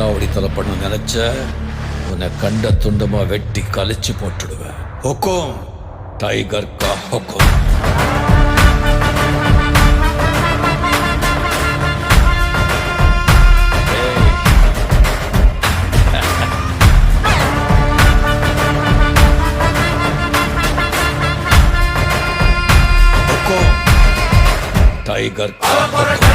ராவடித்தலை பண்ண நினைச்ச உன்னை கண்ட துண்டமா வெட்டி கழிச்சு போட்டுடுவேன். ஹுக்கும் டைகர் கா ஹுக்கும். टाइगर का